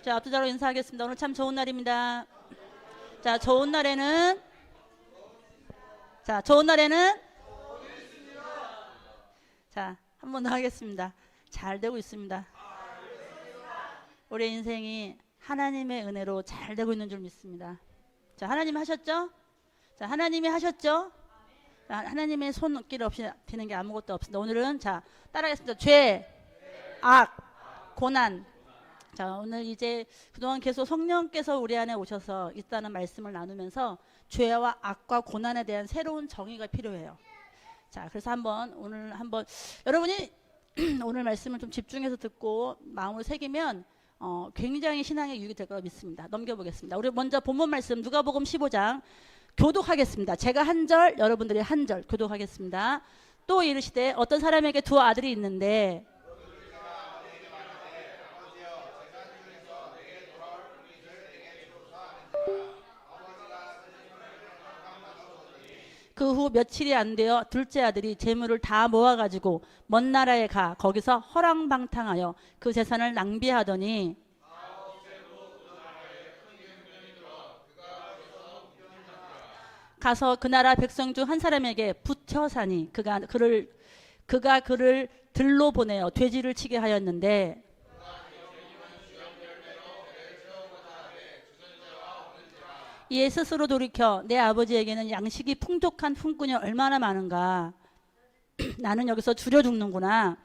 자, 앞두자로 인사하겠습니다. 오늘 참 좋은 날입니다. 자, 좋은 날에는 자, 한 번 더 하겠습니다. 잘 되고 있습니다. 우리 인생이 하나님의 은혜로 잘 되고 있는 줄 믿습니다. 자, 하나님 하셨죠? 자, 하나님이 하셨죠? 자, 하나님의 손길 없이 되는 게 아무것도 없습니다. 오늘은 자, 따라하겠습니다. 죄, 악, 고난. 자, 오늘 이제 그동안 계속 성령께서 우리 안에 오셔서 있다는 말씀을 나누면서 죄와 악과 고난에 대한 새로운 정의가 필요해요. 자, 그래서 오늘 한번 여러분이 오늘 말씀을 좀 집중해서 듣고 마음을 새기면 굉장히 신앙의 유익이 될 거라 믿습니다. 넘겨보겠습니다. 우리 먼저 본문 말씀 누가복음 15장 교독하겠습니다. 제가 한 절, 여러분들이 한 절 교독하겠습니다. 또 이르시되 어떤 사람에게 두 아들이 있는데 그 후 며칠이 안 되어 둘째 아들이 재물을 다 모아가지고 먼 나라에 가 거기서 허랑방탕하여 그 재산을 낭비하더니 가서 그 나라 백성 중 한 사람에게 붙여 사니 그가 그를 들로 보내어 돼지를 치게 하였는데 이에 스스로 돌이켜 내 아버지에게는 양식이 풍족한 품꾼이 얼마나 많은가. 나는 여기서 줄여 죽는구나.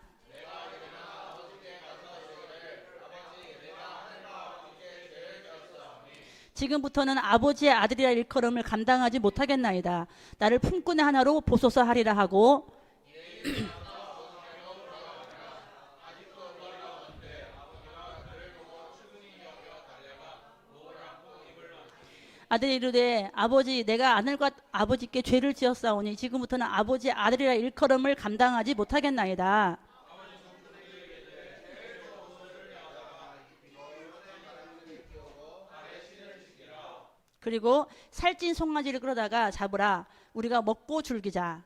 지금부터는 아버지의 아들이라 일컬음을 감당하지 못하겠나이다. 나를 품꾼의 하나로 보소서 하리라 하고 아들이 이르되 아버지 내가 아들과 아버지께 죄를 지었사오니 지금부터는 아버지의 아들이라 일컬음을 감당하지 못하겠나이다. 그리고 살찐 송아지를 끌어다가 잡으라. 우리가 먹고 즐기자.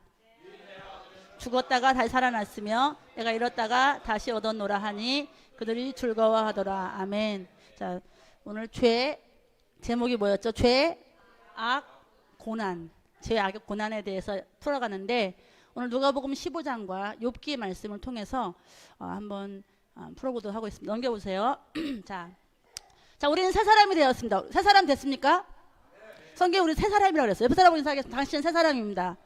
죽었다가 다시 살아났으며 내가 잃었다가 다시 얻었노라 하니 그들이 즐거워하더라. 아멘. 자, 오늘 죄 제목이 뭐였죠? 죄, 악, 고난. 죄, 악, 고난에 대해서 풀어가는데 오늘 누가복음 15장과 욥기의 말씀을 통해서 한번 풀어보도록 하고 있습니다. 넘겨보세요. 자, 우리는 새 사람이 되었습니다. 새 사람 됐습니까? 성경에 우리 새 사람이라고 그랬어요. 옆에 사람 인사하겠습니다. 당신은 새 사람입니다.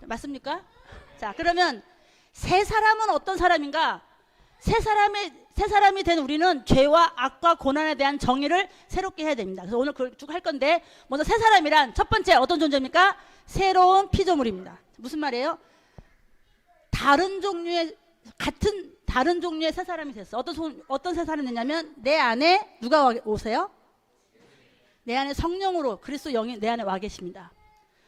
맞습니까? 자, 그러면 새 사람은 어떤 사람인가? 새 사람이 된 우리는 죄와 악과 고난에 대한 정의를 새롭게 해야 됩니다. 그래서 오늘 그걸 쭉 할 건데 먼저 새 사람이란 첫 번째 어떤 존재입니까? 새로운 피조물입니다. 무슨 말이에요? 다른 종류의 새 사람이 됐어. 어떤 새 사람이 됐냐면 내 안에 누가 오세요? 내 안에 성령으로 그리스도 영이 내 안에 와 계십니다.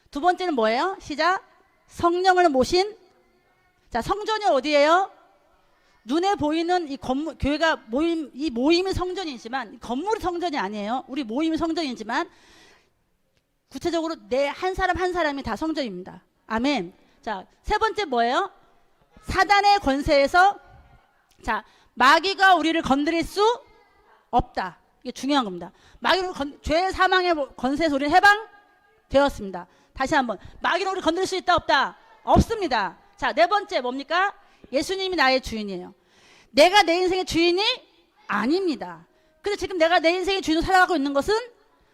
두 번째는 뭐예요? 시작. 성령을 모신 자 성전이 어디예요? 눈에 보이는 이 건물, 교회가 이 모임이 성전이지만 건물이 성전이 아니에요. 우리 모임이 성전이지만 구체적으로 내 한 사람 한 사람이 다 성전입니다. 아멘. 자, 세 번째 뭐예요? 사단의 권세에서 자 마귀가 우리를 건드릴 수 없다. 이게 중요한 겁니다. 마귀로 죄 사망의 권세에서 우리는 해방되었습니다. 다시 한번 마귀로 우리 건드릴 수 있다 없다? 없습니다. 자, 네 번째 뭡니까? 예수님이 나의 주인이에요. 내가 내 인생의 주인이 아닙니다. 근데 지금 내가 내 인생의 주인으로 살아가고 있는 것은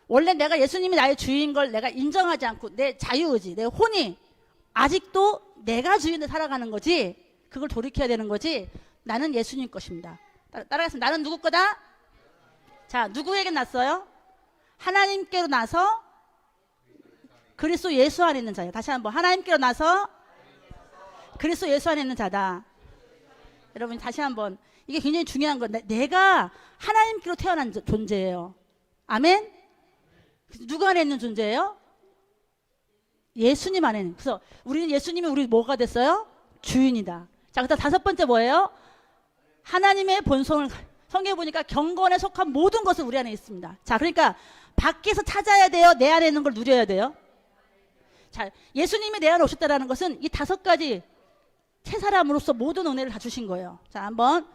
원래 내가 예수님이 나의 주인인 걸 내가 인정하지 않고 내 자유의지, 내 혼이 아직도 내가 주인으로 살아가는 거지. 그걸 돌이켜야 되는 거지. 나는 예수님 것입니다. 따라가겠습니다. 나는 누구 거다? 자, 누구에게 났어요? 하나님께로 나서 그리스도 예수 안에 있는 자예요. 다시 한번 하나님께로 나서 그리스도 예수 안에 있는 자다. 여러분 다시 한번 이게 굉장히 중요한 건 내가 하나님께로 태어난 존재예요. 아멘? 누구 안에 있는 존재예요? 예수님 안에 있는. 그래서 우리는 예수님이 우리 뭐가 됐어요? 주인이다. 자, 그다음 다섯 번째 뭐예요? 하나님의 본성을 성경에 보니까 경건에 속한 모든 것은 우리 안에 있습니다. 자, 그러니까 밖에서 찾아야 돼요? 내 안에 있는 걸 누려야 돼요? 자, 예수님이 내 안에 오셨다라는 것은 이 다섯 가지 새 사람으로서 모든 은혜를 다 주신 거예요. 자, 한번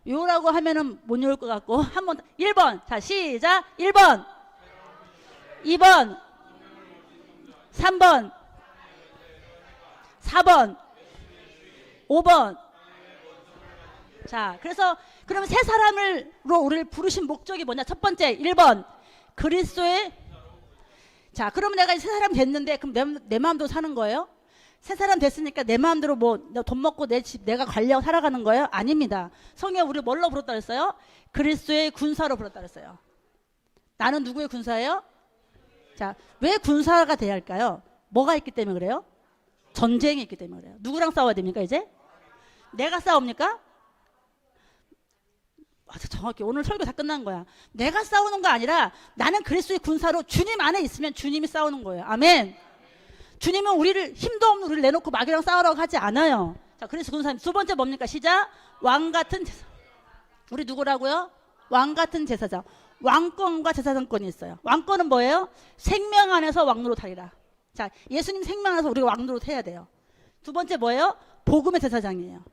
요라고 하면은 못 외울 것 같고 한번 1번. 자, 시작. 1번. 2번. 3번. 4번. 5번. 자, 그래서 그러면 새 사람으로 우리를 부르신 목적이 뭐냐? 첫 번째 1번. 그리스도의 자, 그러면 내가 새 사람 됐는데 그럼 내 마음대로 사는 거예요? 새 사람 됐으니까 내 마음대로 뭐 돈 먹고 내 집 내가 관리하고 살아가는 거예요? 아닙니다. 성경 우리 뭘로 부르었다 그랬어요? 그리스도의 군사로 부르었다 그랬어요. 나는 누구의 군사예요? 자, 왜 군사가 돼야 할까요? 뭐가 있기 때문에 그래요? 전쟁이 있기 때문에 그래요. 누구랑 싸워야 됩니까 이제? 내가 싸웁니까? 아주 정확히 오늘 설교 다 끝난 거야. 내가 싸우는 거 아니라 나는 그리스도의 군사로 주님 안에 있으면 주님이 싸우는 거예요. 아멘. 주님은 우리를 힘도 없는 우리를 내놓고 마귀랑 싸우라고 하지 않아요. 자, 그래서 군사님 두 번째 뭡니까? 시작. 왕 같은 제사. 우리 누구라고요? 왕 같은 제사장. 왕권과 제사장권이 있어요. 왕권은 뭐예요? 생명 안에서 왕노릇하리라. 자, 예수님 생명 안에서 우리가 왕노릇해야 돼요. 두 번째 뭐예요? 복음의 제사장이에요.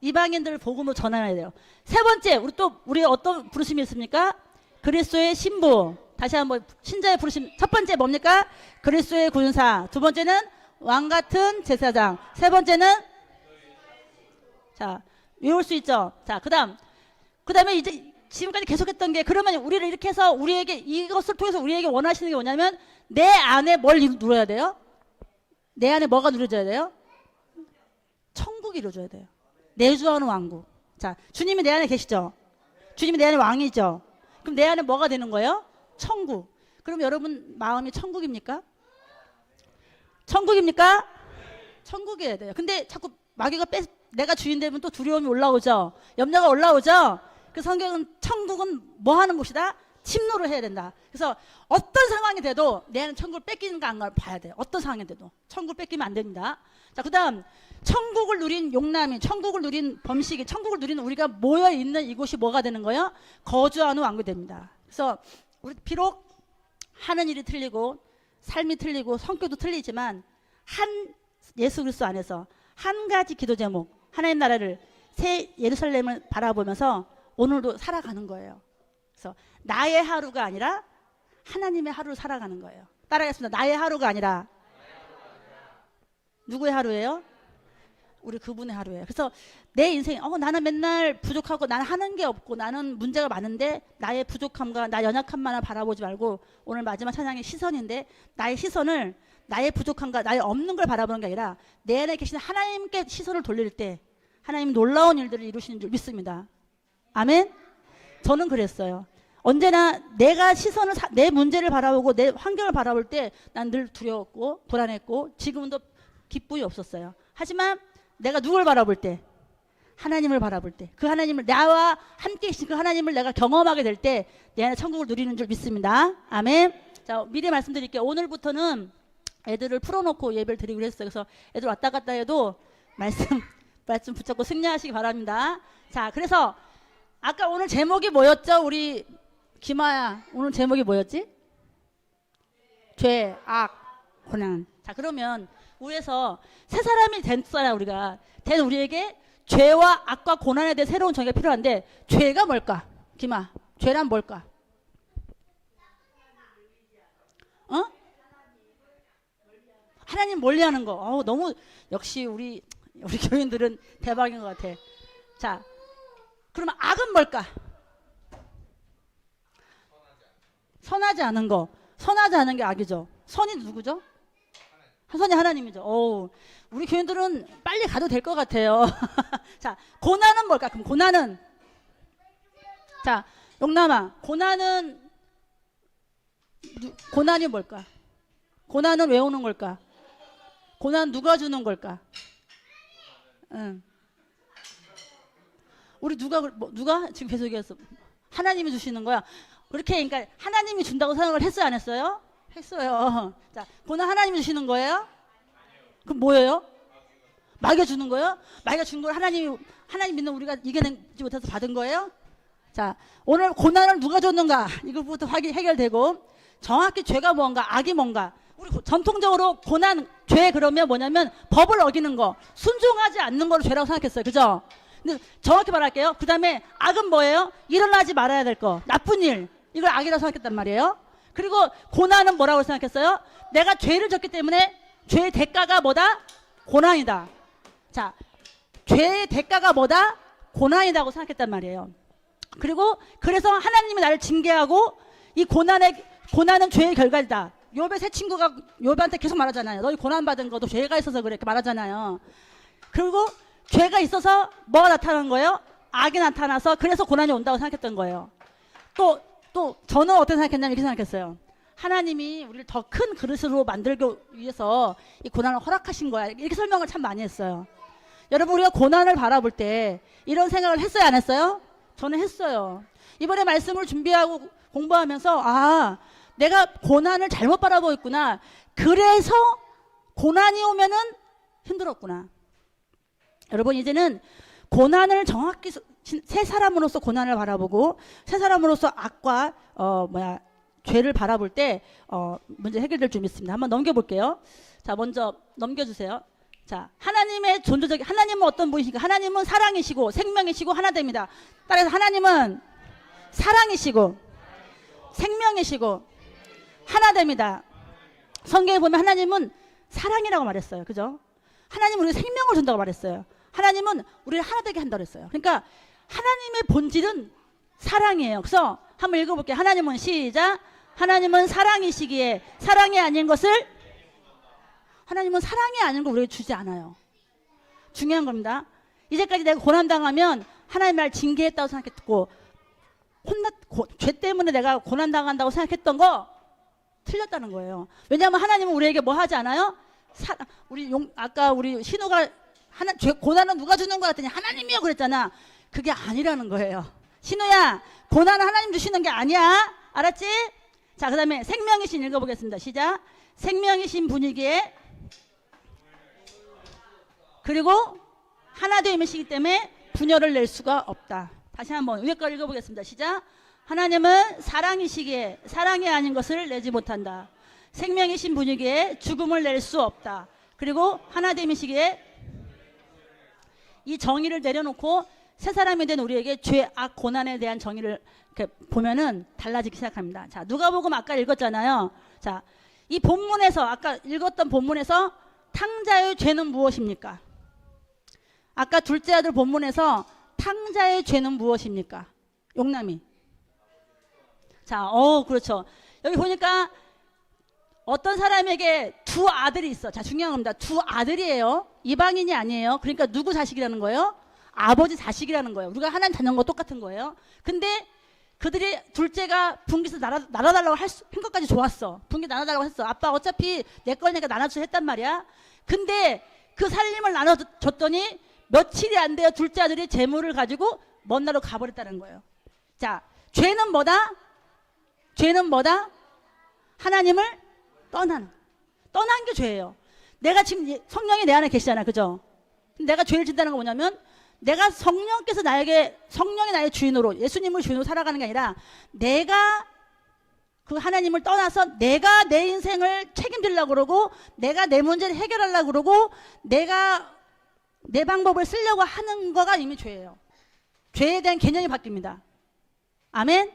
이방인들 복음을 전해야 돼요. 세 번째, 우리 어떤 부르심이 있습니까? 그리스도의 신부. 다시 한번 신자의 부르심. 첫 번째 뭡니까? 그리스도의 군사. 두 번째는 왕 같은 제사장. 세 번째는 자, 외울 수 있죠. 자, 그다음에 이제 지금까지 계속했던 게 그러면 우리를 이렇게 해서 우리에게 이것을 통해서 우리에게 원하시는 게 뭐냐면 내 안에 뭘 누려야 돼요? 내 안에 뭐가 누려져야 돼요? 천국이 이루어져야 돼요. 내주하는 왕국. 자, 주님이 내 안에 계시죠? 주님이 내 안에 왕이죠? 그럼 내 안에 뭐가 되는 거예요? 천국. 그럼 여러분 마음이 천국입니까? 천국입니까? 천국이어야 돼요. 근데 자꾸 마귀가 내가 주인 되면 또 두려움이 올라오죠? 염려가 올라오죠? 그 성경은 천국은 뭐 하는 곳이다? 침노를 해야 된다. 그래서 어떤 상황이 돼도 내 안에 천국을 뺏기는가 안 가를 봐야 돼요. 어떤 상황이 돼도. 천국을 뺏기면 안 됩니다. 자, 그 다음 천국을 누린 용남이, 천국을 누린 범식이, 천국을 누린 우리가 모여있는 이곳이 뭐가 되는 거예요? 거주하는 왕국이 됩니다. 그래서 우리 비록 하는 일이 틀리고 삶이 틀리고 성격도 틀리지만 한 예수 그리스도 안에서 한 가지 기도 제목, 하나님 나라를 새 예루살렘을 바라보면서 오늘도 살아가는 거예요. 그래서 나의 하루가 아니라 하나님의 하루를 살아가는 거예요. 따라하겠습니다. 나의 하루가 아니라 누구의 하루예요? 우리 그분의 하루예요. 그래서 내 인생, 나는 맨날 부족하고 나는 하는 게 없고 나는 문제가 많은데 나의 부족함과 나 연약함만을 바라보지 말고 오늘 마지막 찬양의 시선인데 나의 시선을 나의 부족함과 나의 없는 걸 바라보는 게 아니라 내 안에 계신 하나님께 시선을 돌릴 때 하나님 놀라운 일들을 이루시는 줄 믿습니다. 아멘? 저는 그랬어요. 언제나 내가 내 문제를 바라보고 내 환경을 바라볼 때 난 늘 두려웠고 불안했고 지금도 기쁨이 없었어요. 하지만 내가 누굴 바라볼 때? 하나님을 바라볼 때, 그 하나님을 나와 함께 계신 그 하나님을 내가 경험하게 될 때 내 안에 천국을 누리는 줄 믿습니다. 아멘. 자, 미리 말씀드릴게요. 오늘부터는 애들을 풀어놓고 예배를 드리기로 했어요. 그래서 애들 왔다 갔다 해도 말씀 붙잡고 승리하시기 바랍니다. 자, 그래서 아까 오늘 제목이 뭐였죠? 우리 김아야, 오늘 제목이 뭐였지? 죄, 악, 고난. 자, 그러면 위에서 새 사람이 됐어야 우리가 된 우리에게 죄와 악과 고난에 대해 새로운 정의가 필요한데 죄가 뭘까? 김아, 죄란 뭘까? 하나님 멀리하는 거. 너무 역시 우리 교인들은 대박인 것 같아. 자, 그러면 악은 뭘까? 선하지 않은 거. 선하지 않은 게 악이죠. 선이 누구죠? 선이 하나님이죠. 우리 교인들은 빨리 가도 될 것 같아요. 자, 고난은 뭘까? 그럼 고난은 자, 용남아, 고난이 뭘까? 고난은 왜 오는 걸까? 고난 누가 주는 걸까? 우리 누가 지금 계속 얘기했어? 하나님이 주시는 거야. 그렇게 그러니까 하나님이 준다고 생각을 했어요, 안 했어요? 했어요. 자, 고난 하나님이 주시는 거예요? 그럼 뭐예요? 마귀가 주는 거예요? 마귀가 준 걸 하나님 믿는 우리가 이겨내지 못해서 받은 거예요? 자, 오늘 고난을 누가 줬는가? 이것부터 해결되고 정확히 죄가 뭔가, 악이 뭔가. 우리 전통적으로 죄 그러면 뭐냐면 법을 어기는 거, 순종하지 않는 걸 죄라고 생각했어요. 그죠? 근데 정확히 말할게요. 그 다음에 악은 뭐예요? 일어나지 말아야 될 거. 나쁜 일. 이걸 악이라고 생각했단 말이에요. 그리고 고난은 뭐라고 생각했어요? 내가 죄를 졌기 때문에 죄의 대가가 뭐다? 고난이다. 자, 죄의 대가가 뭐다? 고난이라고 생각했단 말이에요. 그리고 그래서 하나님이 나를 징계하고 이 고난은 죄의 결과이다. 욥의 세 친구가 욥한테 계속 말하잖아요. 너희 고난받은 것도 죄가 있어서 그래. 이렇게 말하잖아요. 그리고 죄가 있어서 뭐가 나타나는 거예요? 악이 나타나서 그래서 고난이 온다고 생각했던 거예요. 또 저는 어떻게 생각했냐면 이렇게 생각했어요. 하나님이 우리를 더 큰 그릇으로 만들기 위해서 이 고난을 허락하신 거야. 이렇게 설명을 참 많이 했어요. 여러분, 우리가 고난을 바라볼 때 이런 생각을 했어요, 안 했어요? 저는 했어요. 이번에 말씀을 준비하고 공부하면서 내가 고난을 잘못 바라보고 있구나. 그래서 고난이 오면은 힘들었구나. 여러분, 이제는 고난을 정확히 새 사람으로서 고난을 바라보고 새 사람으로서 악과 죄를 바라볼 때 문제 해결될 줄 믿습니다. 한번 넘겨볼게요. 자, 먼저 넘겨주세요. 자, 하나님은 어떤 분이십니까? 하나님은 사랑이시고 생명이시고 하나됩니다. 따라서 하나님은 사랑이시고 생명이시고 하나됩니다. 성경에 보면 하나님은 사랑이라고 말했어요. 그죠? 하나님은 우리가 생명을 준다고 말했어요. 하나님은 우리를 하나되게 한다고 했어요. 그러니까 하나님의 본질은 사랑이에요. 그래서 한번 읽어볼게요. 하나님은 시작. 하나님은 사랑이시기에 사랑이 아닌 것을 하나님은 사랑이 아닌 걸 우리에게 주지 않아요. 중요한 겁니다. 이제까지 내가 고난당하면 하나님 날 징계했다고 생각했고 죄 때문에 내가 고난당한다고 생각했던 거 틀렸다는 거예요. 왜냐하면 하나님은 우리에게 뭐 하지 않아요? 아까 우리 신우가 고난은 누가 주는 거 같더니 하나님이요 그랬잖아. 그게 아니라는 거예요. 신우야, 고난은 하나님 주시는 게 아니야. 알았지? 자, 그 다음에 생명이신 읽어보겠습니다. 시작. 생명이신 분이기에 그리고 하나됨이시기 때문에 분열을 낼 수가 없다. 다시 한번 위에 거 읽어보겠습니다. 시작. 하나님은 사랑이시기에 사랑이 아닌 것을 내지 못한다. 생명이신 분이기에 죽음을 낼 수 없다. 그리고 하나됨이시기에 이 정의를 내려놓고 새 사람이 된 우리에게 죄, 악, 고난에 대한 정의를 이렇게 보면은 달라지기 시작합니다. 자, 누가복음 아까 읽었잖아요. 자, 이 본문에서 아까 읽었던 본문에서 탕자의 죄는 무엇입니까? 아까 둘째 아들 본문에서 탕자의 죄는 무엇입니까? 용남이. 자, 그렇죠. 여기 보니까 어떤 사람에게 두 아들이 있어. 자, 중요한 겁니다. 두 아들이에요. 이방인이 아니에요. 그러니까 누구 자식이라는 거예요? 아버지 자식이라는 거예요. 우리가 하나님 자녀인 거 똑같은 거예요. 근데 그들이 둘째가 분기에서 나눠달라고 한 것까지 좋았어. 분기 나눠달라고 했어. 아빠 어차피 내 거니까 나눠주려 했단 말이야. 근데 그 살림을 나눠줬더니 며칠이 안 돼요. 둘째 아들이 재물을 가지고 먼 나라로 가버렸다는 거예요. 자, 죄는 뭐다? 죄는 뭐다? 하나님을 떠난 게 죄예요. 내가 지금 성령이 내 안에 계시잖아. 그죠? 내가 죄를 짓다는 건 뭐냐면 내가 성령이 나의 주인으로 예수님을 주인으로 살아가는 게 아니라 내가 그 하나님을 떠나서 내가 내 인생을 책임지려고 그러고 내가 내 문제를 해결하려고 그러고 내가 내 방법을 쓰려고 하는 거가 이미 죄예요. 죄에 대한 개념이 바뀝니다. 아멘?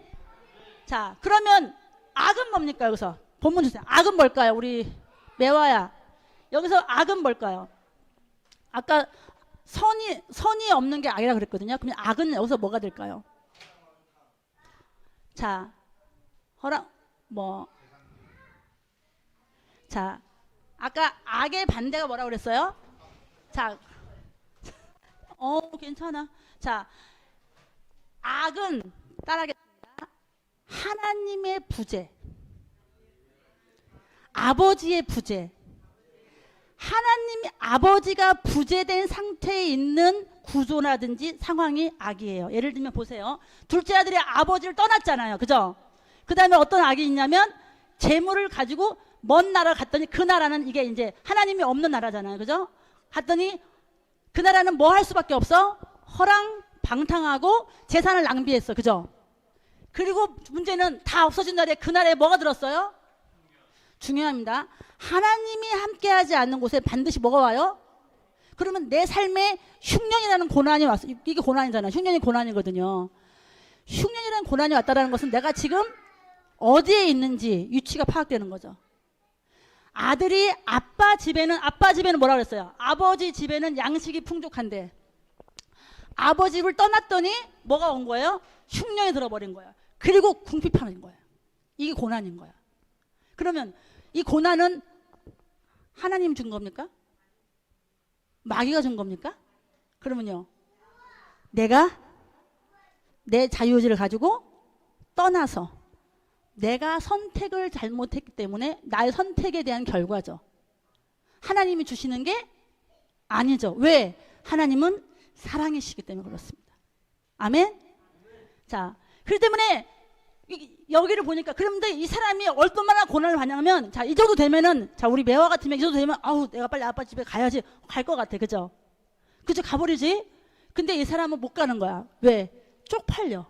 자, 그러면 악은 뭡니까? 여기서 본문 주세요. 악은 뭘까요? 우리 매화야. 여기서 악은 뭘까요? 아까 선이 없는 게 악이라 그랬거든요. 그럼 악은 여기서 뭐가 될까요? 자, 자, 아까 악의 반대가 뭐라고 그랬어요? 자, 괜찮아. 자, 악은 따라하겠습니다. 하나님의 부재, 아버지의 부재. 하나님이 아버지가 부재된 상태에 있는 구조라든지 상황이 악이에요. 예를 들면 보세요. 둘째 아들이 아버지를 떠났잖아요. 그죠? 그 다음에 어떤 악이 있냐면 재물을 가지고 먼 나라 갔더니 그 나라는 이게 이제 하나님이 없는 나라잖아요. 그죠? 갔더니 그 나라는 뭐 할 수밖에 없어? 허랑방탕하고 재산을 낭비했어. 그죠? 그리고 문제는 다 없어진 날에 그 나라에 뭐가 들었어요? 중요합니다. 하나님이 함께하지 않는 곳에 반드시 뭐가 와요? 그러면 내 삶에 흉년이라는 고난이 왔어. 이게 고난이잖아. 흉년이 고난이거든요. 흉년이라는 고난이 왔다는 것은 내가 지금 어디에 있는지 위치가 파악되는 거죠. 아들이 아빠 집에는 뭐라 그랬어요? 아버지 집에는 양식이 풍족한데 아버지 집을 떠났더니 뭐가 온 거예요? 흉년이 들어버린 거예요. 그리고 궁핍하는 거예요. 이게 고난인 거예요. 그러면 이 고난은 하나님 준 겁니까? 마귀가 준 겁니까? 그러면요, 내가 내 자유의지를 가지고 떠나서 내가 선택을 잘못했기 때문에 나의 선택에 대한 결과죠. 하나님이 주시는 게 아니죠. 왜? 하나님은 사랑이시기 때문에 그렇습니다. 아멘? 자, 그렇기 때문에 여기를 보니까, 그런데 이 사람이 얼마나 고난을 받냐면, 자, 이 정도 되면은, 자, 우리 매화 같으면 이 정도 되면, 아우, 내가 빨리 아빠 집에 가야지. 갈 것 같아. 그죠? 그죠? 가버리지? 근데 이 사람은 못 가는 거야. 왜? 쪽팔려.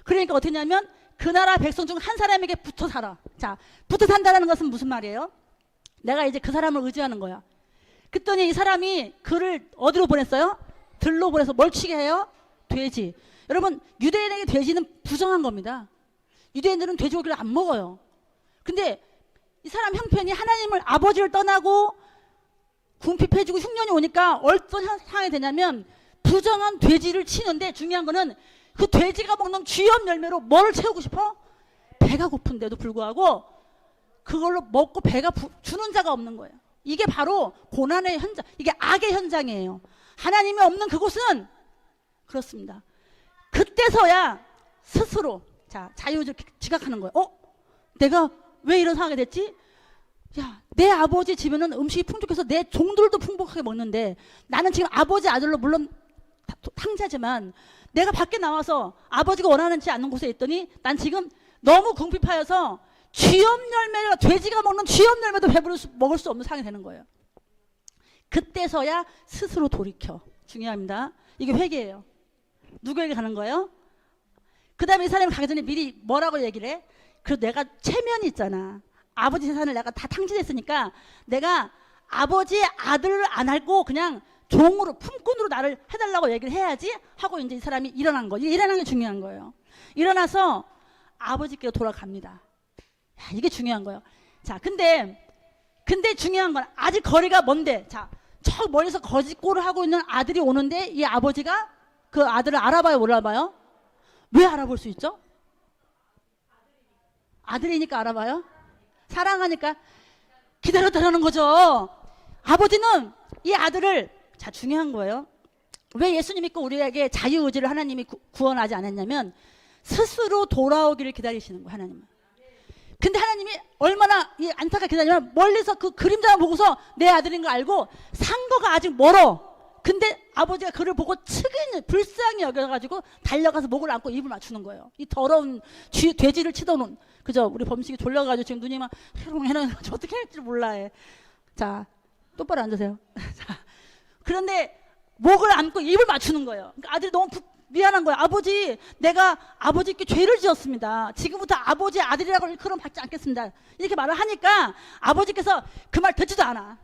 그러니까 어떻게 하냐면, 그 나라 백성 중 한 사람에게 붙어 살아. 자, 붙어 산다는 것은 무슨 말이에요? 내가 이제 그 사람을 의지하는 거야. 그랬더니 이 사람이 그를 어디로 보냈어요? 들로 보내서 뭘 치게 해요? 돼지. 여러분, 유대인에게 돼지는 부정한 겁니다. 유대인들은 돼지고기를 안 먹어요. 근데 이 사람 형편이 하나님을, 아버지를 떠나고 궁핍해지고 흉년이 오니까 어떤 상황이 되냐면 부정한 돼지를 치는데, 중요한 거는 그 돼지가 먹는 쥐염 열매로 뭘 채우고 싶어? 배가 고픈데도 불구하고 그걸로 먹고 배가 주는 자가 없는 거예요. 이게 바로 고난의 현장, 이게 악의 현장이에요. 하나님이 없는 그곳은 그렇습니다. 그때서야 스스로, 자, 자유를 지각하는 거예요. 내가 왜 이런 상황이 됐지? 야, 내 아버지 집에는 음식이 풍족해서 내 종들도 풍족하게 먹는데 나는 지금 아버지 아들로, 물론 탕자지만 내가 밖에 나와서 아버지가 원하지 않는 곳에 있더니 난 지금 너무 궁핍하여서 쥐염 열매가, 돼지가 먹는 쥐염 열매도 먹을 수 없는 상황이 되는 거예요. 그때서야 스스로 돌이켜. 중요합니다. 이게 회개예요. 누구에게 가는 거예요? 그 다음에 이 사람이 가기 전에 미리 뭐라고 얘기를 해? 그래도 내가 체면이 있잖아. 아버지 재산을 내가 다 탕진했으니까 내가 아버지의 아들을 안 할고 그냥 종으로, 품꾼으로 나를 해달라고 얘기를 해야지 하고 이제 이 사람이 일어난 거. 일어나는 게 중요한 거예요. 일어나서 아버지께로 돌아갑니다. 야, 이게 중요한 거예요. 자, 근데 중요한 건 아직 거리가 먼데, 자, 저 멀리서 거짓골을 하고 있는 아들이 오는데 이 아버지가 그 아들을 알아봐요, 못 알아봐요? 왜 알아볼 수 있죠? 아들이니까 알아봐요? 사랑하니까 기다렸다라는 거죠. 아버지는 이 아들을, 자, 중요한 거예요. 왜 예수님 믿고 우리에게 자유의지를 하나님이 구원하지 않았냐면 스스로 돌아오기를 기다리시는 거예요, 하나님은. 근데 하나님이 얼마나 안타깝게 기다리냐면 멀리서 그 그림자만 보고서 내 아들인 거 알고 상거가 아직 멀어. 근데 아버지가 그를 보고 불쌍히 여겨가지고 달려가서 목을 안고 입을 맞추는 거예요. 이 더러운 돼지를 치던, 그죠? 우리 범식이 졸려가지고 지금 눈이 막 해가지고 어떻게 할지 몰라 해. 자, 똑바로 앉으세요. 자, 그런데 목을 안고 입을 맞추는 거예요. 그러니까 아들이 너무 미안한 거야. 아버지, 내가 아버지께 죄를 지었습니다. 지금부터 아버지의 아들이라고 일컬음 받지 않겠습니다. 이렇게 말을 하니까 아버지께서 그 말 듣지도 않아.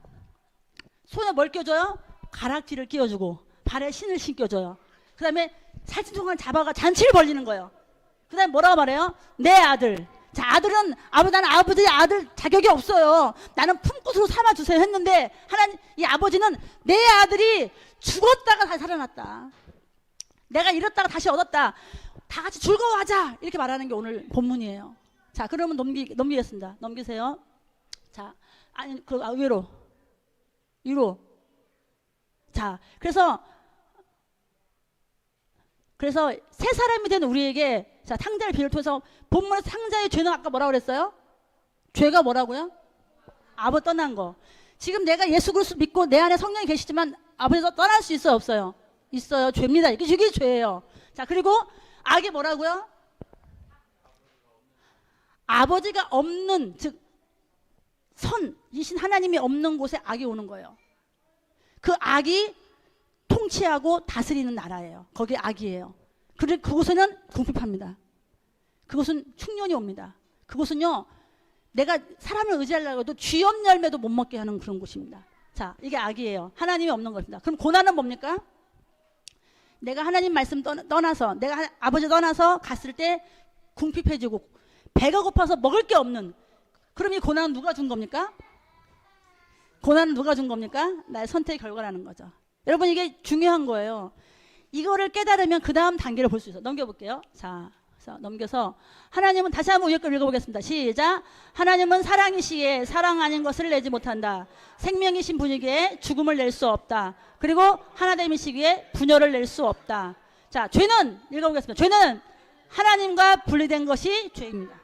손에 뭘 껴줘요? 가락지를 끼워주고 발에 신을 신겨줘요. 그 다음에 살찐통을 잡아가 잔치를 벌리는 거예요. 그 다음에 뭐라고 말해요? 내 아들. 자, 아들은, 나는 아버지의 아들 자격이 없어요. 나는 품꾼으로 삼아주세요 했는데 이 아버지는 내 아들이 죽었다가 다시 살아났다. 내가 잃었다가 다시 얻었다. 다 같이 즐거워하자. 이렇게 말하는 게 오늘 본문이에요. 자, 그러면 넘기겠습니다. 넘기세요. 자, 아니, 위로. 자, 그래서 새 사람이 된 우리에게, 자, 탕자의 비유를 통해서 본문에서 탕자의 죄는 아까 뭐라고 그랬어요? 죄가 뭐라고요? 아버지 떠난 거. 지금 내가 예수 그리스도 믿고 내 안에 성령이 계시지만 아버지가 떠날 수 있어요, 없어요? 있어요. 죄입니다. 이게 죄예요. 자, 그리고 악이 뭐라고요? 아버지가 없는, 즉 선이신 하나님이 없는 곳에 악이 오는 거예요. 그 악이 통치하고 다스리는 나라예요. 거기에 악이에요. 그곳에는 궁핍합니다. 그곳은 흉년이 옵니다. 그곳은요, 내가 사람을 의지하려고 해도 쥐염 열매도 못 먹게 하는 그런 곳입니다. 자, 이게 악이에요. 하나님이 없는 것입니다. 그럼 고난은 뭡니까? 내가 하나님 말씀 떠나서, 내가 아버지 떠나서 갔을 때 궁핍해지고 배가 고파서 먹을 게 없는, 그럼 이 고난은 누가 준 겁니까? 고난은 누가 준 겁니까? 나의 선택의 결과라는 거죠. 여러분, 이게 중요한 거예요. 이거를 깨달으면 그 다음 단계를 볼 수 있어요. 넘겨볼게요. 자, 그래서 넘겨서 하나님은, 다시 한번 위에 걸 읽어보겠습니다. 시작. 하나님은 사랑이시기에 사랑 아닌 것을 내지 못한다. 생명이신 분이기에 죽음을 낼 수 없다. 그리고 하나됨이시기에 분열을 낼 수 없다. 자, 죄는, 읽어보겠습니다. 죄는 하나님과 분리된 것이 죄입니다.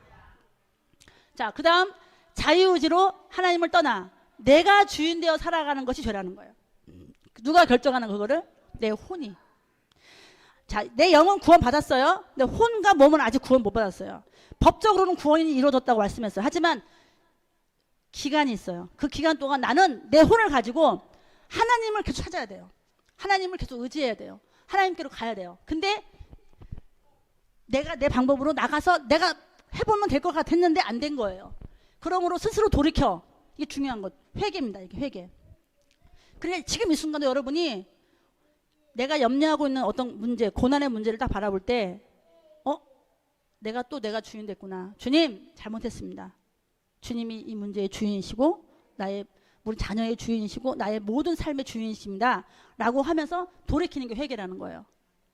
자, 그 다음 자유의지로 하나님을 떠나 내가 주인 되어 살아가는 것이 죄라는 거예요. 누가 결정하는 그거를? 내 혼이. 자, 내 영은 구원 받았어요. 근데 혼과 몸은 아직 구원 못 받았어요. 법적으로는 구원이 이루어졌다고 말씀했어요. 하지만 기간이 있어요. 그 기간 동안 나는 내 혼을 가지고 하나님을 계속 찾아야 돼요. 하나님을 계속 의지해야 돼요. 하나님께로 가야 돼요. 근데 내가 내 방법으로 나가서 내가 해보면 될 것 같았는데 안 된 거예요. 그러므로 스스로 돌이켜. 이게 중요한 것. 회개입니다. 이게 회개. 그래, 지금 이 순간도 여러분이 내가 염려하고 있는 어떤 문제, 고난의 문제를 딱 바라볼 때, 내가 주인 됐구나. 주님, 잘못했습니다. 주님이 이 문제의 주인이시고, 나의 우리 자녀의 주인이시고, 나의 모든 삶의 주인이십니다. 라고 하면서 돌이키는 게 회개라는 거예요.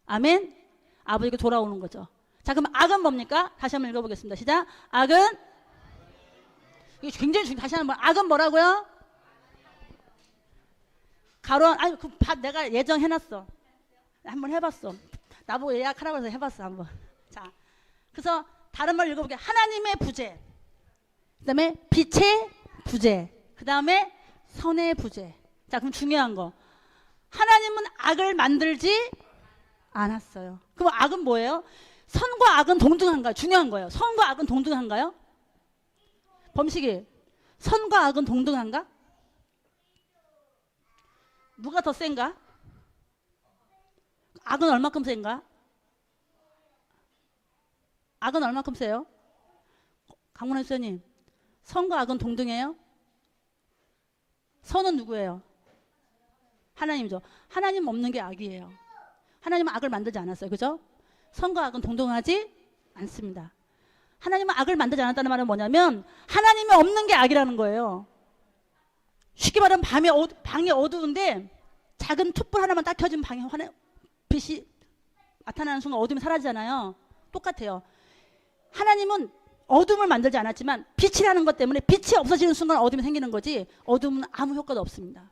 아멘? 아버지께 돌아오는 거죠. 자, 그럼 악은 뭡니까? 다시 한번 읽어보겠습니다. 시작. 악은, 이게 굉장히 중요해요. 다시 한번. 악은 뭐라고요? 아니, 그 내가 예정해놨어. 한번 해봤어. 나보고 예약하라고 해서 해봤어, 한번. 자, 그래서 다른 말 읽어볼게요. 하나님의 부재. 그 다음에 빛의 부재. 그 다음에 선의 부재. 자, 그럼 중요한 거. 하나님은 악을 만들지 않았어요. 그럼 악은 뭐예요? 선과 악은 동등한가요? 중요한 거예요. 선과 악은 동등한가요? 범식이, 선과 악은 동등한가? 누가 더 센가? 악은 얼마큼 센가? 악은 얼마큼 세요? 강문혜 수녀님, 선과 악은 동등해요? 선은 누구예요? 하나님이죠. 하나님 없는 게 악이에요. 하나님은 악을 만들지 않았어요. 그죠? 선과 악은 동등하지 않습니다. 하나님은 악을 만들지 않았다는 말은 뭐냐면 하나님이 없는 게 악이라는 거예요. 쉽게 말하면 방이 어두운데 작은 촛불 하나만 딱 켜지면 방에 빛이 나타나는 순간 어둠이 사라지잖아요. 똑같아요. 하나님은 어둠을 만들지 않았지만 빛이라는 것 때문에 빛이 없어지는 순간 어둠이 생기는 거지, 어둠은 아무 효과도 없습니다.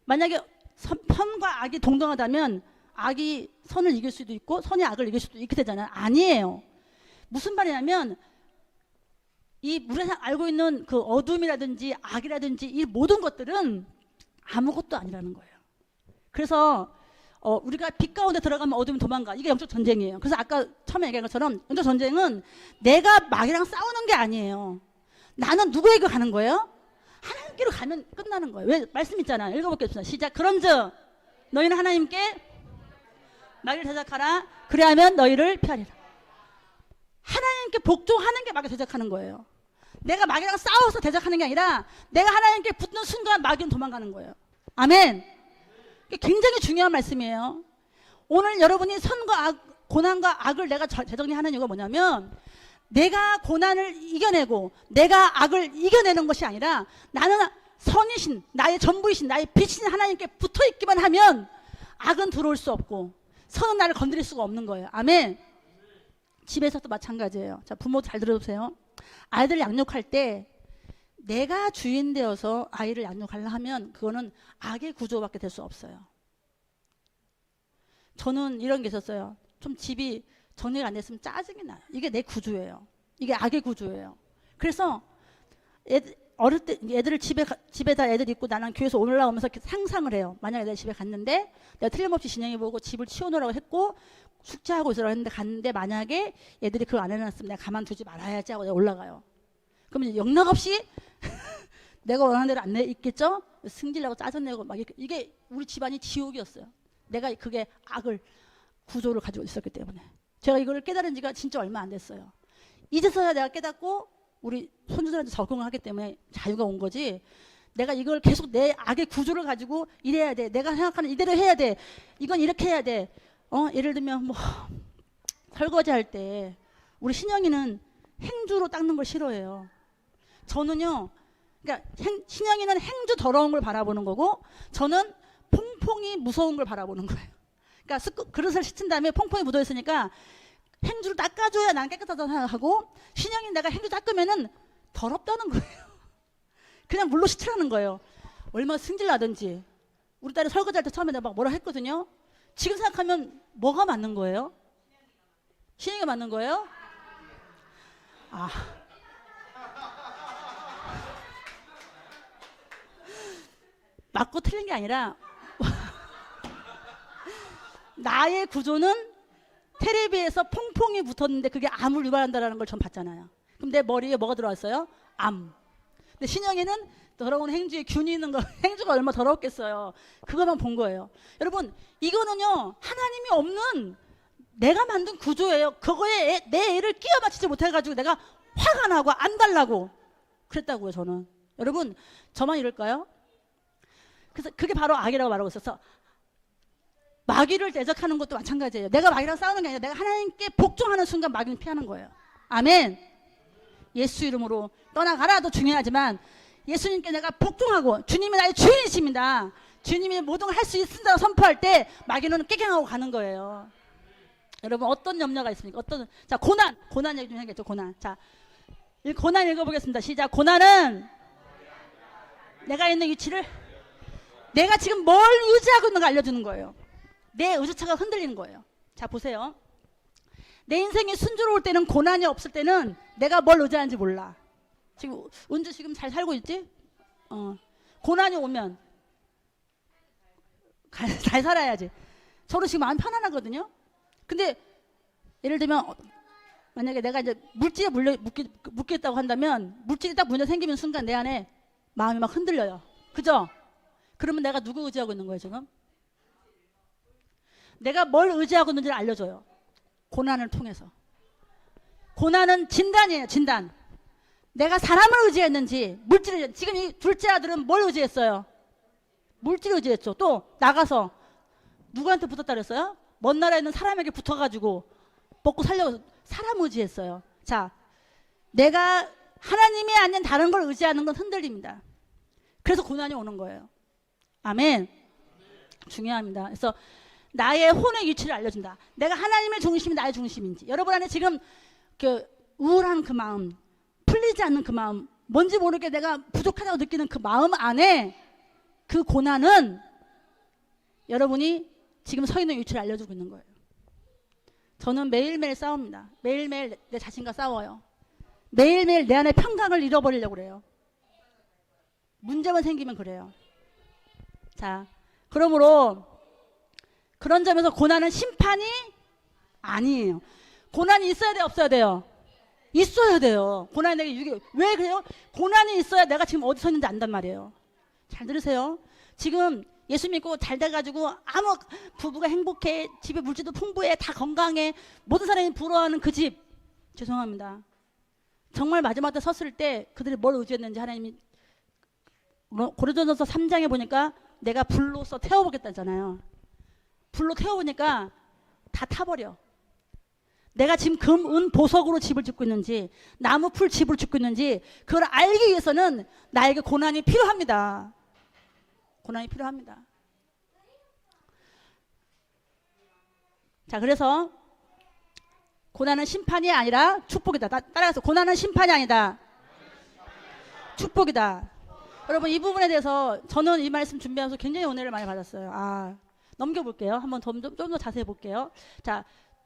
만약에 선과 악이 동등하다면 악이 선을 이길 수도 있고 선이 악을 이길 수도 있게 되잖아요. 아니에요. 무슨 말이냐면 이 우리가 알고 있는 그 어둠이라든지 악이라든지 이 모든 것들은 아무것도 아니라는 거예요. 그래서 우리가 빛 가운데 들어가면 어둠이 도망가. 이게 영적 전쟁이에요. 그래서 아까 처음에 얘기한 것처럼 영적 전쟁은 내가 마귀랑 싸우는 게 아니에요. 나는 누구에게 가는 거예요? 하나님께로 가면 끝나는 거예요. 왜? 말씀 있잖아요. 읽어보겠습니다. 시작. 그런즉 너희는 하나님께 마귀를 대적하라. 그리하면 너희를 피하리라. 하나님께 복종하는 게 마귀 대적하는 거예요. 내가 마귀랑 싸워서 대적하는 게 아니라 내가 하나님께 붙는 순간 마귀는 도망가는 거예요. 아멘. 굉장히 중요한 말씀이에요. 오늘 여러분이 선과 악, 고난과 악을 내가 재정리하는 이유가 뭐냐면 내가 고난을 이겨내고 내가 악을 이겨내는 것이 아니라 나는 선이신, 나의 전부이신, 나의 빛이신 하나님께 붙어있기만 하면 악은 들어올 수 없고 선은 나를 건드릴 수가 없는 거예요. 아멘. 집에서도 마찬가지예요. 자, 부모 잘 들어보세요. 아이들 양육할 때 내가 주인 되어서 아이를 양육하려 하면 그거는 악의 구조밖에 될 수 없어요. 저는 이런 게 있었어요. 좀 집이 정리가 안 됐으면 짜증이 나요. 이게 내 구조예요. 이게 악의 구조예요. 그래서 어릴 때 애들을 집에다 애들 있고 나는 교회에서 올라오면서 이렇게 상상을 해요. 만약에 내가 집에 갔는데 내가 틀림없이 진영해보고 집을 치워놓으라고 했고 숙제하고 있으라고 했는데 갔는데 만약에 애들이 그걸 안 해놨으면 내가 가만두지 말아야지 하고 내가 올라가요. 그러면 영락없이 내가 원하는 대로 안 있겠죠? 승질내고 짜증내고 막 이게 우리 집안이 지옥이었어요. 내가 그게 악을 구조를 가지고 있었기 때문에. 제가 이걸 깨달은 지가 진짜 얼마 안 됐어요. 이제서야 내가 깨닫고 우리 손주들한테 적응을 하기 때문에 자유가 온 거지. 내가 이걸 계속 내 악의 구조를 가지고 이래야 돼. 내가 생각하는 이대로 해야 돼. 이건 이렇게 해야 돼. 예를 들면 뭐 설거지 할 때 우리 신영이는 행주로 닦는 걸 싫어해요. 저는요, 그러니까 신영이는 행주 더러운 걸 바라보는 거고, 저는 퐁퐁이 무서운 걸 바라보는 거예요. 그러니까 그릇을 씻은 다음에 퐁퐁이 묻어 있으니까 행주를 닦아줘야 난 깨끗하다고 생각하고, 신영이 내가 행주 닦으면은 더럽다는 거예요. 그냥 물로 씻으라는 거예요. 얼마나 승질 나든지. 우리 딸이 설거지할 때 처음에 내가 막 뭐라 했거든요. 지금 생각하면 뭐가 맞는 거예요? 신영이가 맞는 거예요? 아. 맞고 틀린 게 아니라 나의 구조는 테레비에서 퐁퐁이 붙었는데 그게 암을 유발한다는 걸 전 봤잖아요. 그럼 내 머리에 뭐가 들어왔어요? 암. 근데 신영이는 더러운 행주에 균이 있는 거, 행주가 얼마나 더럽겠어요. 그것만 본 거예요. 여러분, 이거는요, 하나님이 없는 내가 만든 구조예요. 그거에 내 애를 끼워 맞추지 못해가지고 내가 화가 나고 안 달라고 그랬다고요, 저는. 여러분, 저만 이럴까요? 그래서 그게 바로 악이라고 말하고 있어서, 마귀를 대적하는 것도 마찬가지예요. 내가 마귀랑 싸우는 게 아니라 내가 하나님께 복종하는 순간 마귀는 피하는 거예요. 아멘. 예수 이름으로 떠나가라도 중요하지만, 예수님께 내가 복종하고 주님이 나의 주인이십니다, 주님이 모든 걸 할 수 있습니다 선포할 때 마귀는 깨갱하고 가는 거예요. 여러분, 어떤 염려가 있습니까? 자, 고난 얘기 좀 해야겠죠. 고난. 자, 고난 읽어보겠습니다. 시작. 고난은 내가 있는 위치를, 내가 지금 뭘 의지하고 있는 거 알려주는 거예요. 내 의지차가 흔들리는 거예요. 자, 보세요. 내 인생이 순조로울 때는, 고난이 없을 때는 내가 뭘 의지하는지 몰라. 지금 은주 지금 잘 살고 있지? 고난이 오면 잘 살아야지. 저도 지금 마음 편안하거든요. 근데 예를 들면 만약에 내가 이제 물질에 묶겠다고 한다면, 물질이 딱 문제 생기는 순간 내 안에 마음이 막 흔들려요. 그죠? 그러면 내가 누구 의지하고 있는 거예요 지금? 내가 뭘 의지하고 있는지를 알려줘요. 고난을 통해서. 고난은 진단이에요. 진단. 내가 사람을 의지했는지 물질을. 지금 이 둘째 아들은 뭘 의지했어요? 물질을 의지했죠. 또 나가서 누구한테 붙었다 그랬어요? 먼 나라에 있는 사람에게 붙어가지고 먹고 살려고 사람 의지했어요. 자, 내가 하나님이 아닌 다른 걸 의지하는 건 흔들립니다. 그래서 고난이 오는 거예요. 아멘. 중요합니다. 그래서 나의 혼의 위치를 알려준다. 내가 하나님의 중심이 나의 중심인지. 여러분 안에 지금 그 우울한 그 마음, 풀리지 않는 그 마음, 뭔지 모르게 내가 부족하다고 느끼는 그 마음 안에 그 고난은 여러분이 지금 서 있는 위치를 알려주고 있는 거예요. 저는 매일매일 싸웁니다. 매일매일 내 자신과 싸워요. 매일매일 내 안에 평강을 잃어버리려고 그래요. 문제만 생기면 그래요. 자, 그러므로 그런 점에서 고난은 심판이 아니에요. 고난이 있어야 돼요, 없어야 돼요? 있어야 돼요. 고난이 내게 유익이. 왜 그래요? 고난이 있어야 내가 지금 어디 서 있는지 안단 말이에요. 잘 들으세요. 지금 예수 믿고 잘 돼가지고 아무 부부가 행복해, 집에 물질도 풍부해, 다 건강해, 모든 사람이 부러워하는 그 집, 죄송합니다. 정말 마지막 때 섰을 때 그들이 뭘 의지했는지 하나님이 고린도전서 3장에 보니까 내가 불로서 태워보겠다잖아요. 불로 태워보니까 다 타버려. 내가 지금 금, 은, 보석으로 집을 짓고 있는지, 나무, 풀 집을 짓고 있는지 그걸 알기 위해서는 나에게 고난이 필요합니다. 고난이 필요합니다. 자, 그래서 고난은 심판이 아니라 축복이다. 따라가서 고난은 심판이 아니다. 축복이다. 여러분, 이 부분에 대해서 저는 이 말씀 준비하면서 굉장히 은혜를 많이 받았어요. 넘겨볼게요. 한번 좀 더 자세히 볼게요. 자,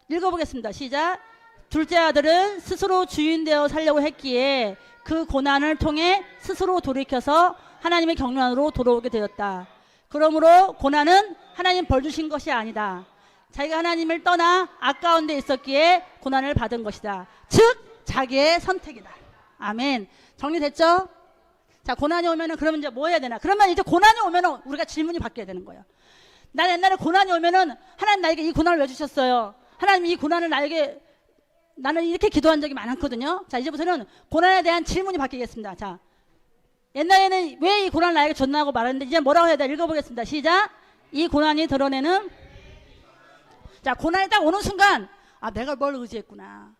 읽어보겠습니다. 시작. 둘째 아들은 스스로 주인 되어 살려고 했기에 그 고난을 통해 스스로 돌이켜서 하나님의 경륜으로 돌아오게 되었다. 그러므로 고난은 하나님 벌 주신 것이 아니다. 자기가 하나님을 떠나 아까운 데 있었기에 고난을 받은 것이다. 즉 자기의 선택이다. 아멘. 정리됐죠? 자, 고난이 오면은 그러면 이제 뭐 해야 되나? 그러면 이제 고난이 오면은 우리가 질문이 바뀌어야 되는 거예요. 난 옛날에 고난이 오면은 하나님 나에게 이 고난을 왜 주셨어요? 하나님 이 고난을 나에게, 나는 이렇게 기도한 적이 많았거든요. 자, 이제부터는 고난에 대한 질문이 바뀌겠습니다. 자, 옛날에는 왜 이 고난을 나에게 줬나 하고 말했는데 이제 뭐라고 해야 돼? 읽어보겠습니다. 시작. 이 고난이 드러내는. 자, 고난이 딱 오는 순간 아, 내가 뭘 의지했구나.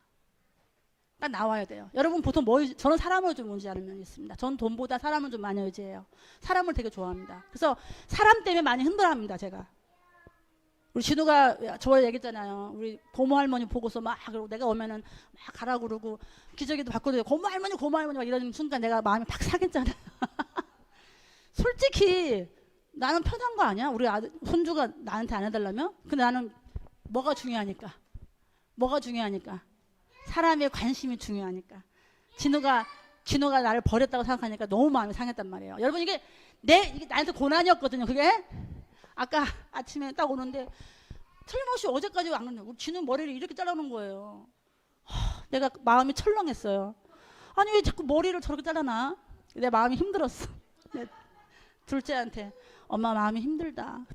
딱 나와야 돼요. 여러분 보통 저는 사람을 좀 의지하는 면이 있습니다. 전 돈보다 사람을 좀 많이 의지해요. 사람을 되게 좋아합니다. 그래서 사람 때문에 많이 힘들어합니다. 제가. 우리 진우가 저번에 얘기했잖아요. 우리 고모 할머니 보고서 막 그러고 내가 오면은 막 가라 그러고 기저귀도 바꿔도 고모 할머니 막 이러는 순간 내가 마음이 팍 상했잖아요. 솔직히 나는 편한 거 아니야? 우리 아들 손주가 나한테 안 해달라면? 근데 나는 뭐가 중요하니까 사람의 관심이 중요하니까 진우가 나를 버렸다고 생각하니까 너무 마음이 상했단 말이에요. 여러분 이게 나한테 고난이었거든요. 그게 아까 아침에 딱 오는데 틀림없이 어제까지 안 그랬는데 우리 진우 머리를 이렇게 잘라놓은 거예요. 내가 마음이 철렁했어요. 아니 왜 자꾸 머리를 저렇게 잘라놔? 내 마음이 힘들었어. 둘째한테 엄마 마음이 힘들다.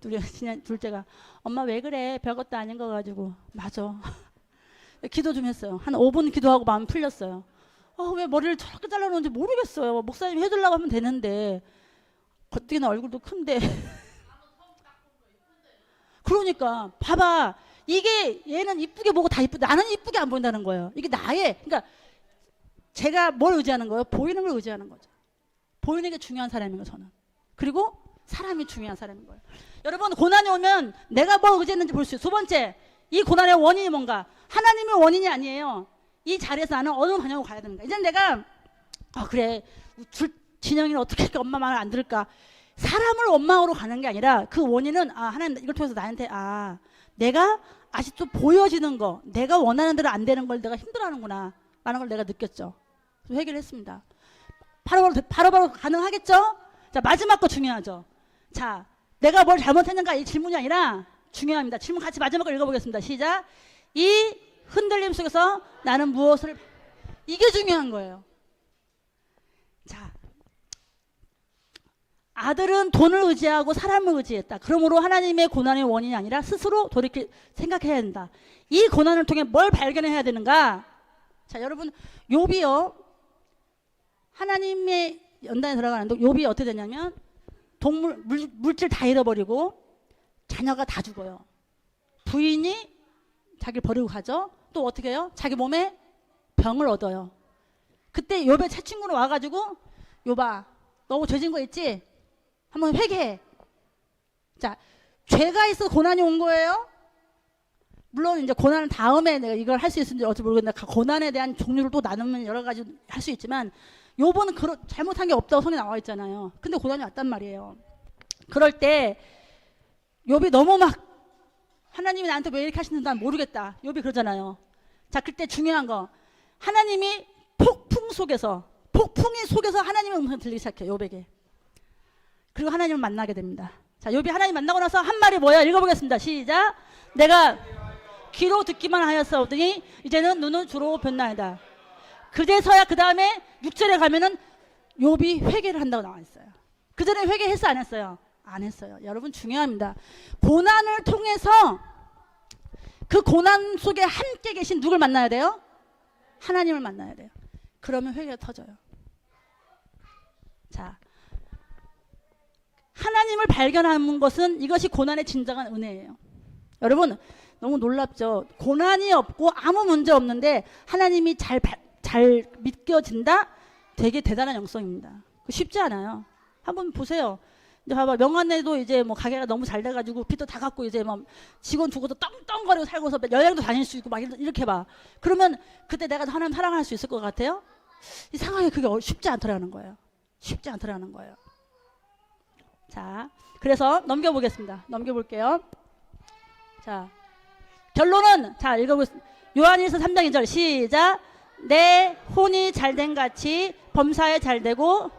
둘째가 엄마 왜 그래? 별것도 아닌 거 가지고. 맞아. 기도 좀 했어요. 한 5분 기도하고 마음 풀렸어요. 왜 머리를 저렇게 잘라놓은지 모르겠어요. 목사님이 해주려고 하면 되는데 겉기는 얼굴도 큰데 그러니까 봐봐. 이게 얘는 이쁘게 보고 다 이쁘다. 나는 이쁘게 안 보인다는 거예요. 이게 그러니까 제가 뭘 의지하는 거예요? 보이는 걸 의지하는 거죠. 보이는 게 중요한 사람인 거예요. 저는. 그리고 사람이 중요한 사람인 거예요. 여러분 고난이 오면 내가 뭘 의지했는지 볼 수 있어요. 두 번째, 이 고난의 원인이 뭔가? 하나님의 원인이 아니에요. 이 자리에서 나는 어느 방향으로 가야 되는가? 이제 내가 그래 진영이는 어떻게 할까? 엄마 말을 안 들을까? 사람을 원망으로 가는 게 아니라 그 원인은 하나님 이걸 통해서 나한테 내가 아직도 보여지는 거, 내가 원하는 대로 안 되는 걸 내가 힘들어하는구나 라는 걸 내가 느꼈죠. 그래서 회개를 했습니다. 바로바로 가능하겠죠? 자, 마지막 거 중요하죠. 자, 내가 뭘 잘못했는가 이 질문이 아니라 중요합니다. 질문 같이 마지막 걸 읽어보겠습니다. 시작. 이 흔들림 속에서 나는 무엇을, 이게 중요한 거예요. 자, 아들은 돈을 의지하고 사람을 의지했다. 그러므로 하나님의 고난의 원인이 아니라 스스로 돌이켜 생각해야 된다. 이 고난을 통해 뭘 발견해야 되는가? 자, 여러분 욥이요. 하나님의 연단에 들어가는데 욥이 어떻게 되냐면 물질 다 잃어버리고 자녀가 다 죽어요. 부인이 자기를 버리고 가죠. 또 어떻게 해요? 자기 몸에 병을 얻어요. 그때 욥의 채친구로 와가지고 욥아 너 죄진 거 있지? 한번 회개해. 자, 죄가 있어 고난이 온 거예요. 물론 이제 고난 다음에 내가 이걸 할 수 있을지 어찌 모르겠는데 고난에 대한 종류를 또 나누면 여러 가지 할 수 있지만 욥은 잘못한 게 없다고 성에 나와 있잖아요. 근데 고난이 왔단 말이에요. 그럴 때 욥이 너무 막 하나님이 나한테 왜 이렇게 하시는지 난 모르겠다. 욥이 그러잖아요. 자, 그때 중요한 거 하나님이 폭풍이 속에서 하나님의 음성이 들리기 시작해요. 욥에게. 그리고 하나님을 만나게 됩니다. 자, 욥이 하나님 만나고 나서 한 말이 뭐야? 읽어보겠습니다. 시작. 내가 귀로 듣기만 하였사오더니 이제는 눈은 주로 변나이다. 그제서야 그 다음에 6절에 가면은 욥이 회개를 한다고 나와 있어요. 그 전에 회개했어 안 했어요? 안 했어요. 여러분 중요합니다. 고난을 통해서 그 고난 속에 함께 계신 누굴 만나야 돼요? 하나님을 만나야 돼요. 그러면 회개가 터져요. 자, 하나님을 발견하는 것은 이것이 고난의 진정한 은혜예요. 여러분 너무 놀랍죠? 고난이 없고 아무 문제 없는데 하나님이 잘 믿겨진다? 되게 대단한 영성입니다. 쉽지 않아요. 한번 보세요. 이제 봐봐, 명한에도 이제 뭐 가게가 너무 잘 돼가지고 빚도 다 갚고 이제 막 직원 두고도 떵떵거리고 살고서 여행도 다닐 수 있고 막 이렇게 봐. 그러면 그때 내가 하나님 사랑할 수 있을 것 같아요? 이 상황이 그게 쉽지 않더라는 거예요. 쉽지 않더라는 거예요. 자, 그래서 넘겨보겠습니다. 넘겨볼게요. 자, 결론은 자 읽어보겠습니다. 요한일서 3장 2절 시작. 내 혼이 잘된 같이 범사에 잘되고.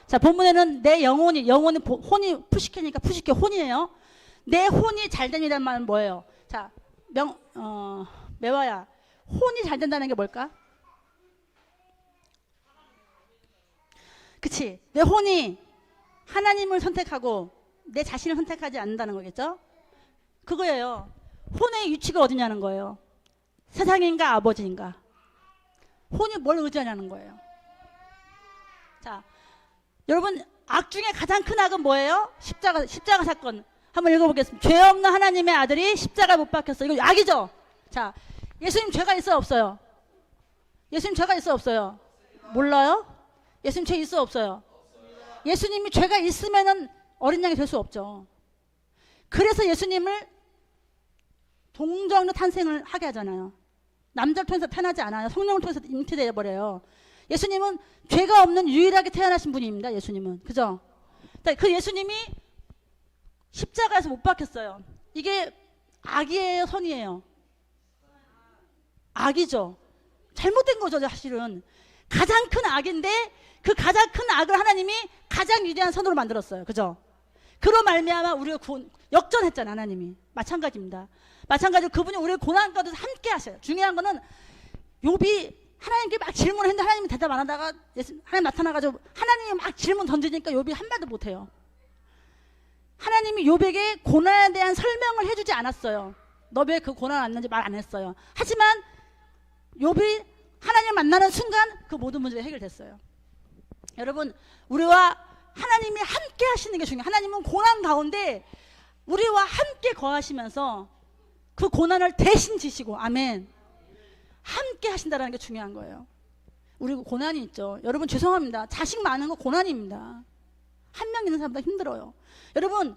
자, 본문에는 내 영혼이 혼이 푸시케니까 푸시케 혼이에요. 내 혼이 잘된이란 말은 뭐예요? 자, 매화야, 혼이 잘된다는 게 뭘까? 그치? 내 혼이 하나님을 선택하고 내 자신을 선택하지 않는다는 거겠죠? 그거예요. 혼의 위치가 어디냐는 거예요. 세상인가 아버지인가. 혼이 뭘 의지하냐는 거예요. 자, 여러분, 악 중에 가장 큰 악은 뭐예요? 십자가 사건. 한번 읽어보겠습니다. 죄 없는 하나님의 아들이 십자가에 못 박혔어. 이거 악이죠? 자, 예수님 죄가 있어요, 없어요? 예수님 죄가 있어요, 없어요? 몰라요? 예수님 죄 있어요, 없어요? 예수님이 죄가 있으면은 어린 양이 될 수 없죠. 그래서 예수님을 동정녀 탄생을 하게 하잖아요. 남자를 통해서 태어나지 않아요. 성령을 통해서 잉태되어 버려요. 예수님은 죄가 없는 유일하게 태어나신 분입니다. 예수님은. 그죠? 그 예수님이 십자가에서 못 박혔어요. 이게 악이에요, 선이에요? 악이죠. 잘못된 거죠, 사실은. 가장 큰 악인데 그 가장 큰 악을 하나님이 가장 위대한 선으로 만들었어요. 그죠? 그로 말미암아 우리가 역전했잖아요, 하나님이. 마찬가지입니다. 마찬가지로 그분이 우리의 고난 가운데서 함께 하셔요. 중요한 거는 욥이 하나님께 막 질문을 했는데 하나님이 대답 안 하다가 하나님 나타나가지고 하나님이 막 질문 던지니까 욥이 한마디도 못해요. 하나님이 욥에게 고난에 대한 설명을 해주지 않았어요. 너 왜 그 고난 왔는지 말 안 했어요. 하지만 욥이 하나님 만나는 순간 그 모든 문제가 해결됐어요. 여러분, 우리와 하나님이 함께 하시는 게 중요해요. 하나님은 고난 가운데 우리와 함께 거하시면서 그 고난을 대신 지시고, 아멘, 함께 하신다는 게 중요한 거예요. 우리 고난이 있죠. 여러분, 죄송합니다. 자식 많은 거 고난입니다. 한 명 있는 사람보다 힘들어요. 여러분,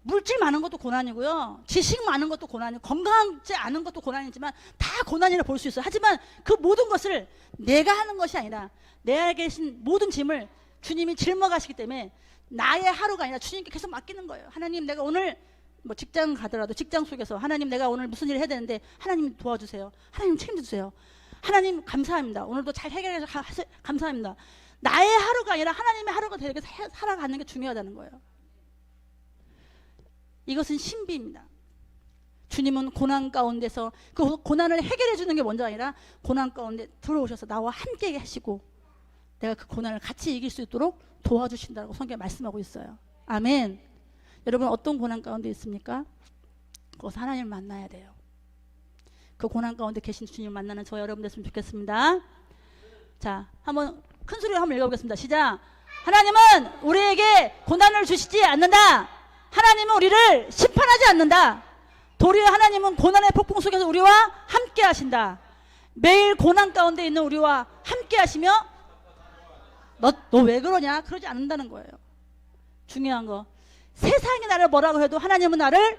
물질 많은 것도 고난이고요, 지식 많은 것도 고난이고, 건강하지 않은 것도 고난이지만 다 고난이라 볼 수 있어요. 하지만 그 모든 것을 내가 하는 것이 아니라 내 안에 계신 모든 짐을 주님이 짊어가시기 때문에 나의 하루가 아니라 주님께 계속 맡기는 거예요. 하나님, 내가 오늘 뭐 직장 가더라도 직장 속에서 하나님, 내가 오늘 무슨 일을 해야 되는데 하나님 도와주세요. 하나님 책임져 주세요. 하나님 감사합니다. 오늘도 잘 해결해서 감사합니다. 나의 하루가 아니라 하나님의 하루가 되게 살아가는 게 중요하다는 거예요. 이것은 신비입니다. 주님은 고난 가운데서 그 고난을 해결해 주는 게 먼저 아니라 고난 가운데 들어오셔서 나와 함께 하시고 내가 그 고난을 같이 이길 수 있도록 도와주신다고 성경에 말씀하고 있어요. 아멘. 여러분, 어떤 고난 가운데 있습니까? 그것은 하나님을 만나야 돼요. 그 고난 가운데 계신 주님을 만나는 저 여러분 됐으면 좋겠습니다. 자, 한번 큰 소리로 한번 읽어보겠습니다. 시작. 하나님은 우리에게 고난을 주시지 않는다. 하나님은 우리를 심판하지 않는다. 도리어 하나님은 고난의 폭풍 속에서 우리와 함께 하신다. 매일 고난 가운데 있는 우리와 함께 하시며 너 왜 그러냐? 그러지 않는다는 거예요. 중요한 거, 세상이 나를 뭐라고 해도 하나님은 나를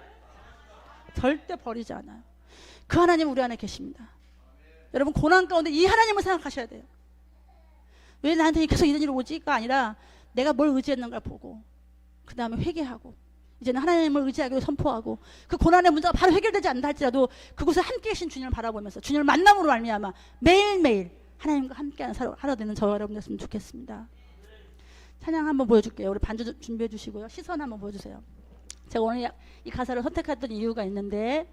절대 버리지 않아요. 그 하나님은 우리 안에 계십니다. 여러분, 고난 가운데 이 하나님을 생각하셔야 돼요. 왜 나한테 계속 이런 일이 오지가 아니라 내가 뭘 의지했는가 보고 그 다음에 회개하고 이제는 하나님을 의지하기로 선포하고 그 고난의 문제가 바로 해결되지 않는다 할지라도 그곳에 함께 계신 주님을 바라보면서 주님을 만남으로 말미암아 매일매일 하나님과 함께하는 하루 되는 저와 여러분 됐으면 좋겠습니다. 찬양 한번 보여줄게요. 우리 반주 준비해 주시고요. 시선 한번 보여주세요. 제가 오늘 이 가사를 선택했던 이유가 있는데,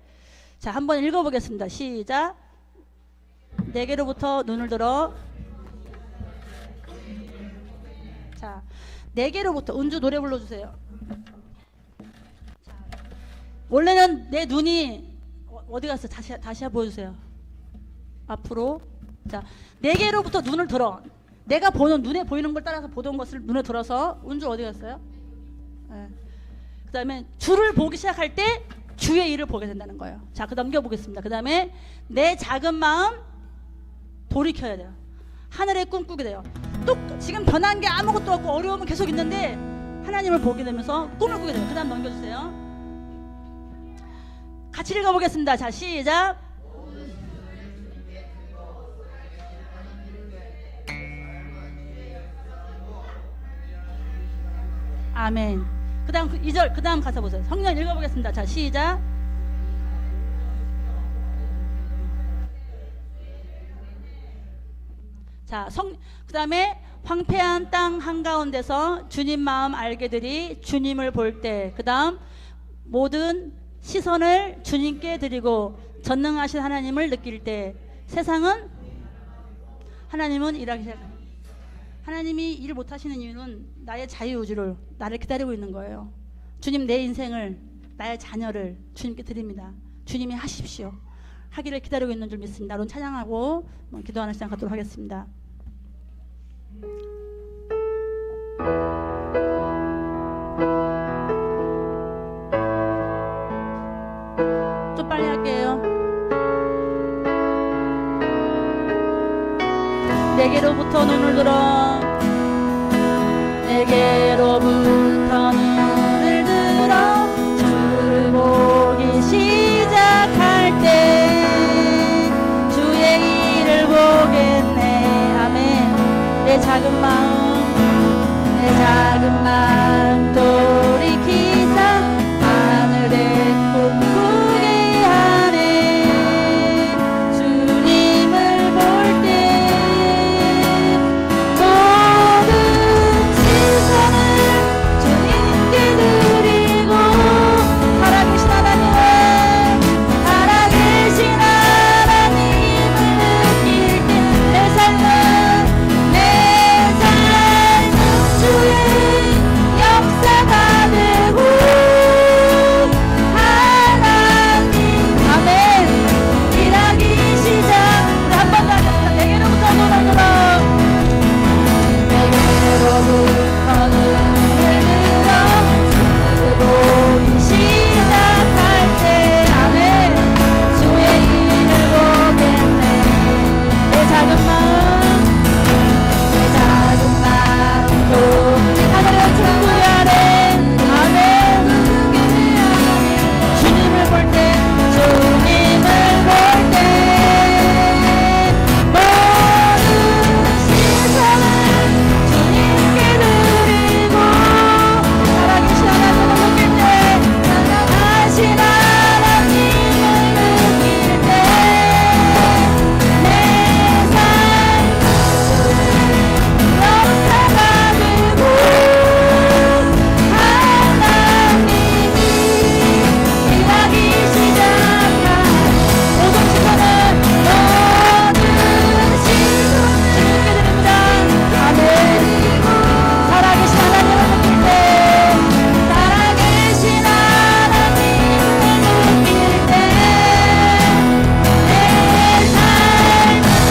자, 한번 읽어보겠습니다. 시작. 내게로부터 눈을 들어. 자, 내게로부터. 은주 노래 불러주세요. 자, 원래는 내 눈이 어디 갔어? 다시 한번 보여주세요. 앞으로. 자, 내게로부터 눈을 들어. 내가 보는, 눈에 보이는 걸 따라서 보던 것을 눈에 들어서. 은주 어디 갔어요? 네. 그 다음에 주를 보기 시작할 때 주의 일을 보게 된다는 거예요. 자, 그 넘겨보겠습니다. 그 다음에 내 작은 마음 돌이켜야 돼요. 하늘의 꿈 꾸게 돼요. 또 지금 변한 게 아무것도 없고 어려움은 계속 있는데 하나님을 보게 되면서 꿈을 꾸게 돼요. 그 다음 넘겨주세요. 같이 읽어보겠습니다. 자, 시작. 아멘. 그 다음 2절, 그 다음 가사 보세요. 성령 읽어보겠습니다. 자, 시작. 자, 그 다음에 황폐한 땅 한가운데서 주님 마음 알게 되리. 주님을 볼 때. 그 다음 모든 시선을 주님께 드리고 전능하신 하나님을 느낄 때. 세상은 하나님은 일하기 시작합니다. 하나님이 일 못하시는 이유는 나의 자유의지를, 나를 기다리고 있는 거예요. 주님, 내 인생을, 나의 자녀를 주님께 드립니다. 주님이 하십시오. 하기를 기다리고 있는 줄 믿습니다. 여러분, 찬양하고 기도하는 시간 갖도록 하겠습니다. 빨리 할게요. 내게로부터 눈을 들어, 내게로부터 눈을 들어 주를 보기 시작할 때 주의 일을 보겠네. 아멘. 내 작은 마음